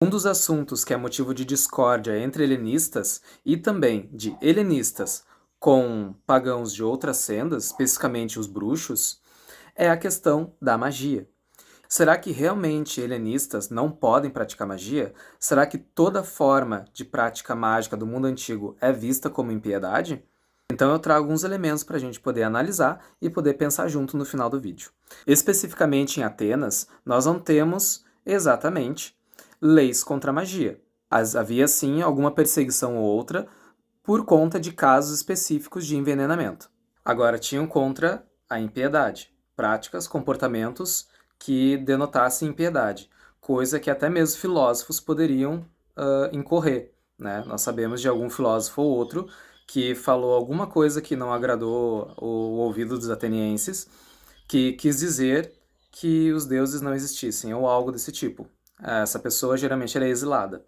Um dos assuntos que é motivo de discórdia entre helenistas e também de helenistas com pagãos de outras sendas, especificamente os bruxos, é a questão da magia. Será que realmente helenistas não podem praticar magia? Será que toda forma de prática mágica do mundo antigo é vista como impiedade? Então eu trago alguns elementos para a gente poder analisar e poder pensar junto no final do vídeo. Especificamente em Atenas, nós não temos exatamente leis contra a magia. Havia sim alguma perseguição ou outra por conta de casos específicos de envenenamento. Agora, tinham contra a impiedade, práticas, comportamentos que denotassem impiedade, coisa que até mesmo filósofos poderiam incorrer, né? Nós sabemos de algum filósofo ou outro que falou alguma coisa que não agradou o ouvido dos atenienses, que quis dizer que os deuses não existissem, ou algo desse tipo. Essa pessoa geralmente era exilada,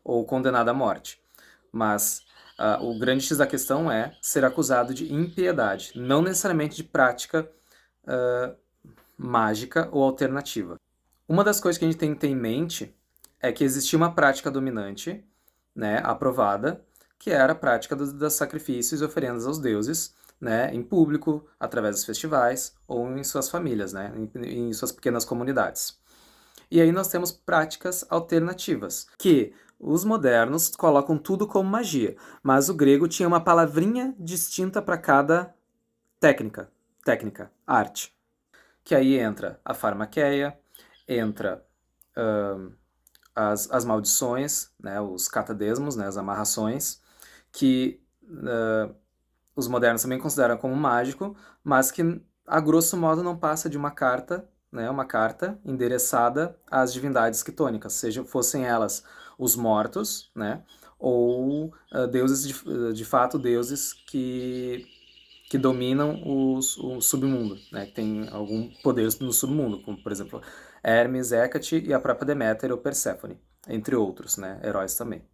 ou condenada à morte. Mas o grande X da questão é ser acusado de impiedade, não necessariamente de prática mágica ou alternativa. Uma das coisas que a gente tem que ter em mente é que existia uma prática dominante, né, aprovada, que era a prática dos sacrifícios e oferendas aos deuses, né, em público, através dos festivais ou em suas famílias, né, em suas pequenas comunidades. E aí nós temos práticas alternativas, que os modernos colocam tudo como magia, mas o grego tinha uma palavrinha distinta para cada técnica, arte. Que aí entra a farmaqueia, entra as maldições, né, os catadesmos, né, as amarrações, que os modernos também consideram como mágico, mas que a grosso modo não passa de uma carta, né, uma carta endereçada às divindades quitônicas, fossem elas os mortos, né, ou deuses de fato deuses que dominam o submundo, né, que tem algum poder no submundo, como por exemplo Hermes, Hécate e a própria Deméter ou Perséfone, entre outros, né, heróis também.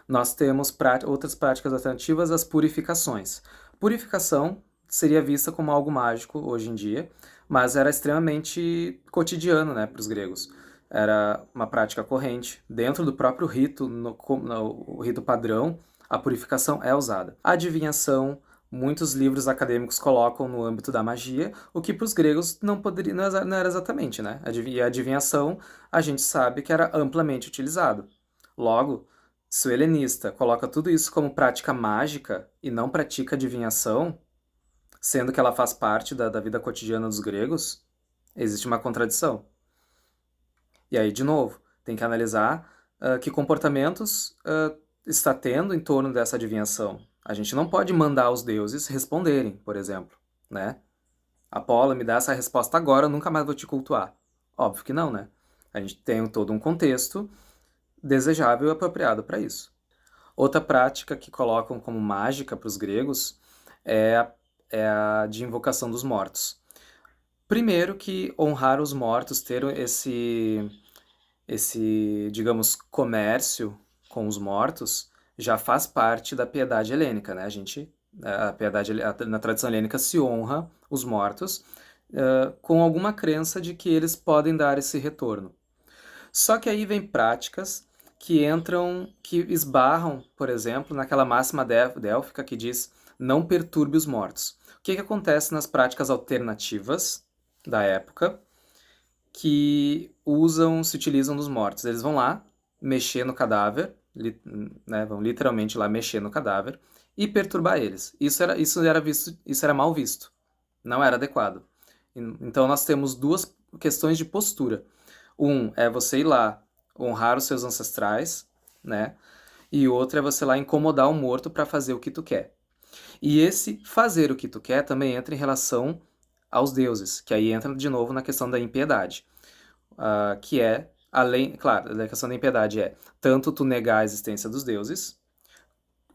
Nós temos outras práticas alternativas, as purificações. Purificação seria vista como algo mágico hoje em dia, mas era extremamente cotidiano, né, para os gregos. Era uma prática corrente. Dentro do próprio rito, no rito padrão, a purificação é usada. A adivinhação, muitos livros acadêmicos colocam no âmbito da magia, o que para os gregos não era exatamente, né? E a adivinhação, a gente sabe que era amplamente utilizado. Logo, se o helenista coloca tudo isso como prática mágica e não pratica adivinhação, sendo que ela faz parte da vida cotidiana dos gregos, existe uma contradição. E aí, de novo, tem que analisar que comportamentos está tendo em torno dessa adivinhação. A gente não pode mandar os deuses responderem, por exemplo, né? Apolo, me dá essa resposta agora, eu nunca mais vou te cultuar. Óbvio que não, né? A gente tem todo um contexto desejável e apropriado para isso. Outra prática que colocam como mágica para os gregos é a de invocação dos mortos. Primeiro que honrar os mortos, ter esse, digamos, comércio com os mortos, já faz parte da piedade helênica, né? Na tradição helênica se honra os mortos com alguma crença de que eles podem dar esse retorno. Só que aí vem práticas que esbarram, por exemplo, naquela máxima délfica que diz não perturbe os mortos. O que acontece nas práticas alternativas da época que se utilizam dos mortos? Eles vão lá mexer no cadáver, né, vão literalmente lá mexer no cadáver e perturbar eles. Isso era mal visto, não era adequado. Então nós temos duas questões de postura. Um é você ir lá honrar os seus ancestrais, né? E outro é você ir lá incomodar o morto para fazer o que tu quer. E esse fazer o que tu quer também entra em relação aos deuses, que aí entra de novo na questão da impiedade, que é, além, claro, a questão da impiedade é tanto tu negar a existência dos deuses,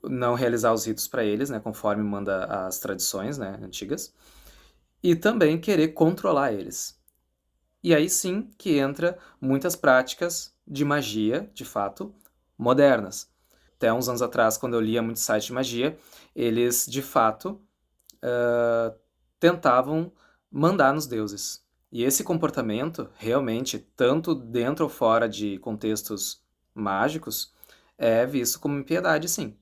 não realizar os ritos para eles, né, conforme manda as tradições, né, antigas, e também querer controlar eles. E aí sim que entra muitas práticas de magia, de fato, modernas. Até uns anos atrás, quando eu lia muitos sites de magia, eles, de fato, tentavam mandar nos deuses. E esse comportamento, realmente, tanto dentro ou fora de contextos mágicos, é visto como impiedade, sim.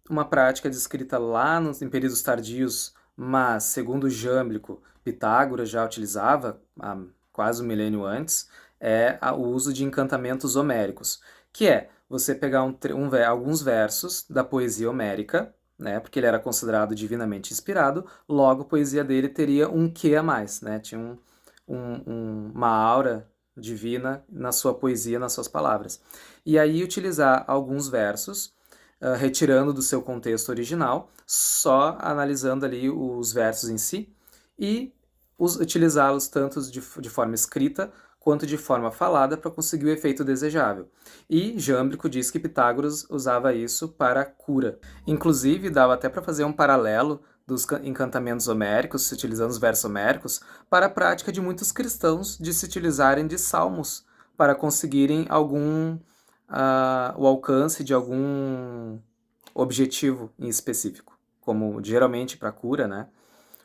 Uma prática descrita lá em períodos tardios, mas, segundo Jâmblico, Pitágoras já utilizava há quase um milênio antes, é o uso de encantamentos homéricos, que é você pegar alguns versos da poesia homérica, né, porque ele era considerado divinamente inspirado, logo a poesia dele teria um quê a mais, né, tinha uma aura divina na sua poesia, nas suas palavras. E aí utilizar alguns versos retirando do seu contexto original, só analisando ali os versos em si e utilizá-los tanto de forma escrita quanto de forma falada para conseguir o efeito desejável. E Jâmblico diz que Pitágoras usava isso para cura. Inclusive, dava até para fazer um paralelo dos encantamentos homéricos, se utilizando os versos homéricos, para a prática de muitos cristãos de se utilizarem de salmos para conseguirem o alcance de algum objetivo em específico, como geralmente para cura, né?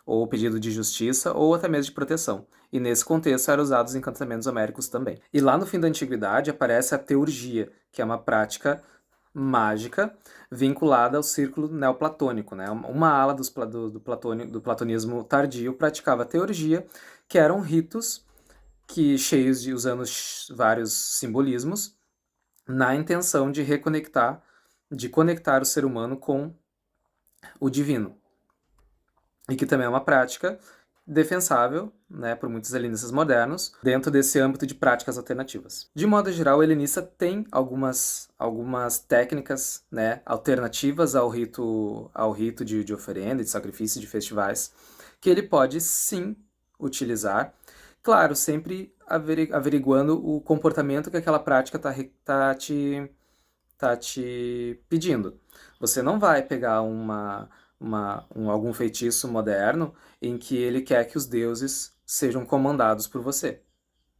Ou pedido de justiça, ou até mesmo de proteção. E nesse contexto eram usados os encantamentos homéricos também. E lá no fim da antiguidade aparece a teurgia, que é uma prática mágica vinculada ao círculo neoplatônico, né? Uma ala do platonismo tardio praticava a teurgia, que eram ritos cheios de usando vários simbolismos na intenção de conectar o ser humano com o divino. E que também é uma prática defensável, né, por muitos helenistas modernos, dentro desse âmbito de práticas alternativas. De modo geral, o helenista tem algumas técnicas, né, alternativas ao rito de oferenda, de sacrifício, de festivais, que ele pode sim utilizar, claro, sempre averiguando o comportamento que aquela prática tá te pedindo. Você não vai pegar algum feitiço moderno em que ele quer que os deuses sejam comandados por você,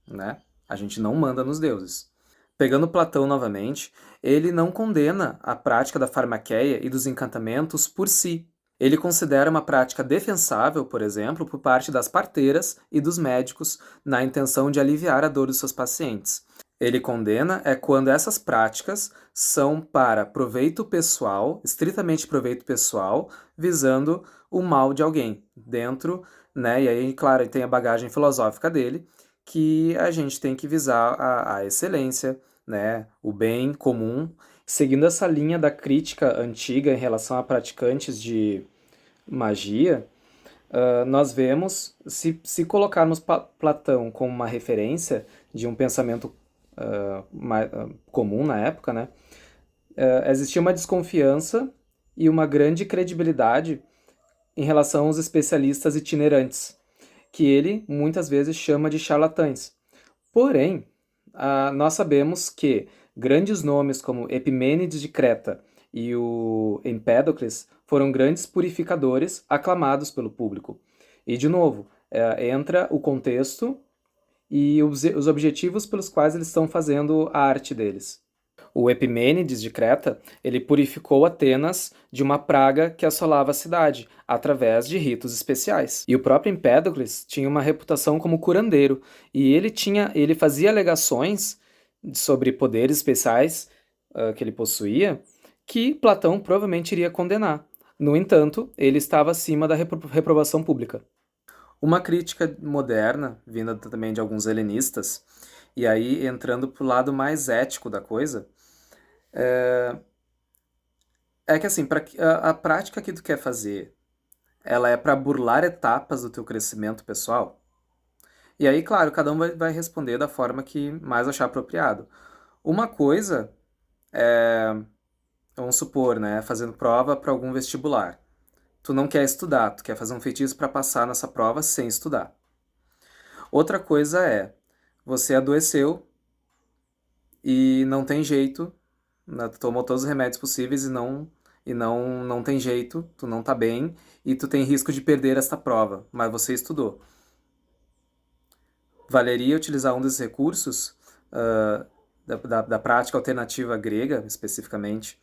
né? A gente não manda nos deuses. Pegando Platão novamente, ele não condena a prática da farmaqueia e dos encantamentos por si. Ele considera uma prática defensável, por exemplo, por parte das parteiras e dos médicos na intenção de aliviar a dor dos seus pacientes. Ele condena quando essas práticas são para proveito pessoal, estritamente proveito pessoal, visando o mal de alguém dentro, né? E aí, claro, tem a bagagem filosófica dele, que a gente tem que visar a excelência, né? O bem comum. Seguindo essa linha da crítica antiga em relação a praticantes de magia, nós vemos, se colocarmos Platão como uma referência de um pensamento comum na época, né? Existia uma desconfiança e uma grande credibilidade em relação aos especialistas itinerantes, que ele muitas vezes chama de charlatães. Porém, nós sabemos que grandes nomes como Epimênides de Creta e o Empédocles foram grandes purificadores aclamados pelo público. E, de novo, entra o contexto e os objetivos pelos quais eles estão fazendo a arte deles. O Epimênides de Creta, ele purificou Atenas de uma praga que assolava a cidade, através de ritos especiais. E o próprio Empédocles tinha uma reputação como curandeiro, e ele fazia alegações sobre poderes especiais que ele possuía, que Platão provavelmente iria condenar. No entanto, ele estava acima da reprovação pública. Uma crítica moderna, vinda também de alguns helenistas, e aí entrando para o lado mais ético da coisa, é que assim, a prática que tu quer fazer, ela é para burlar etapas do teu crescimento pessoal? E aí, claro, cada um vai responder da forma que mais achar apropriado. Uma coisa é, vamos supor, né, fazendo prova para algum vestibular. Tu não quer estudar, tu quer fazer um feitiço para passar nessa prova sem estudar. Outra coisa é, você adoeceu e não tem jeito, né, tu tomou todos os remédios possíveis não tem jeito, tu não tá bem e tu tem risco de perder esta prova, mas você estudou. Valeria utilizar um desses recursos da prática alternativa grega, especificamente,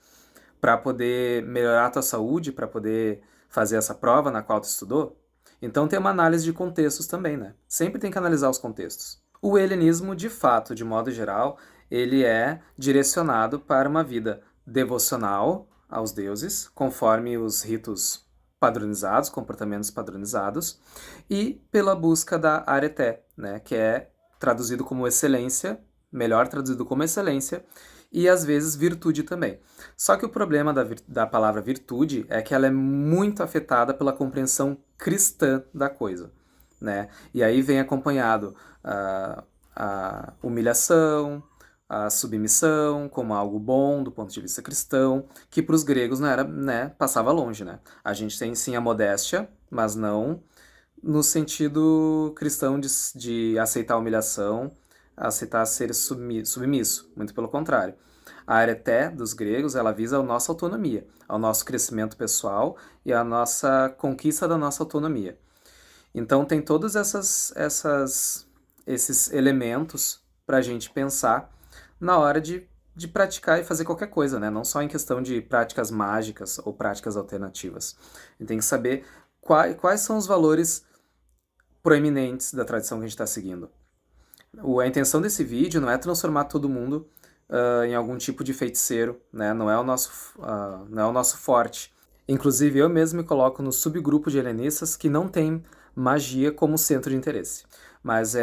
para poder melhorar a tua saúde, para poder fazer essa prova na qual tu estudou? Então tem uma análise de contextos também, né? Sempre tem que analisar os contextos. O helenismo, de fato, de modo geral, ele é direcionado para uma vida devocional aos deuses, conforme os ritos padronizados, comportamentos padronizados, e pela busca da areté, né, que é traduzido como excelência, melhor traduzido como excelência, e às vezes virtude também. Só que o problema da palavra virtude é que ela é muito afetada pela compreensão cristã da coisa, né? E aí vem acompanhado a humilhação, a submissão como algo bom do ponto de vista cristão, que para os gregos não era, né, passava longe, né? A gente tem sim a modéstia, mas não no sentido cristão de aceitar a humilhação, aceitar ser submisso, muito pelo contrário. A areté dos gregos, ela visa a nossa autonomia, ao nosso crescimento pessoal e a nossa conquista da nossa autonomia. Então tem todos esses elementos para a gente pensar na hora de praticar e fazer qualquer coisa, né? Não só em questão de práticas mágicas ou práticas alternativas. A gente tem que saber quais são os valores proeminentes da tradição que a gente está seguindo. A intenção desse vídeo não é transformar todo mundo em algum tipo de feiticeiro, né? Não é não é o nosso forte. Inclusive, eu mesmo me coloco no subgrupo de helenistas que não tem magia como centro de interesse. Mas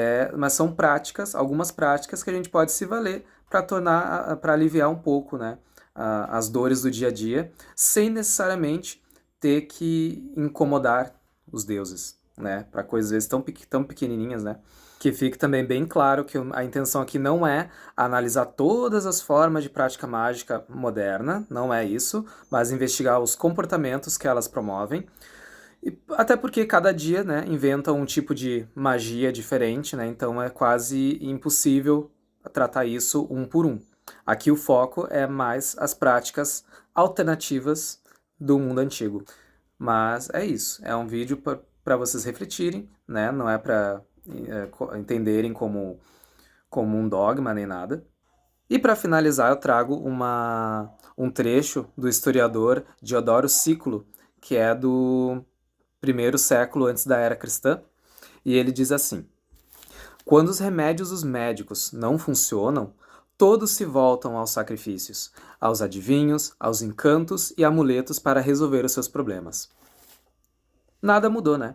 são práticas, algumas práticas que a gente pode se valer para aliviar um pouco, né, as dores do dia a dia, sem necessariamente ter que incomodar os deuses, né, para coisas às vezes tão pequenininhas, né. Que fique também bem claro que a intenção aqui não é analisar todas as formas de prática mágica moderna, não é isso, mas investigar os comportamentos que elas promovem. E até porque cada dia, né, inventa um tipo de magia diferente, né, então é quase impossível tratar isso um por um. Aqui o foco é mais as práticas alternativas do mundo antigo. Mas é isso, é um vídeo para vocês refletirem, né, não é para entenderem como um dogma nem nada. E para finalizar, eu trago um trecho do historiador Diodoro Sículo, que é do primeiro século antes da era cristã, e ele diz assim: quando os remédios dos médicos não funcionam, todos se voltam aos sacrifícios, aos adivinhos, aos encantos e amuletos para resolver os seus problemas. Nada mudou, né?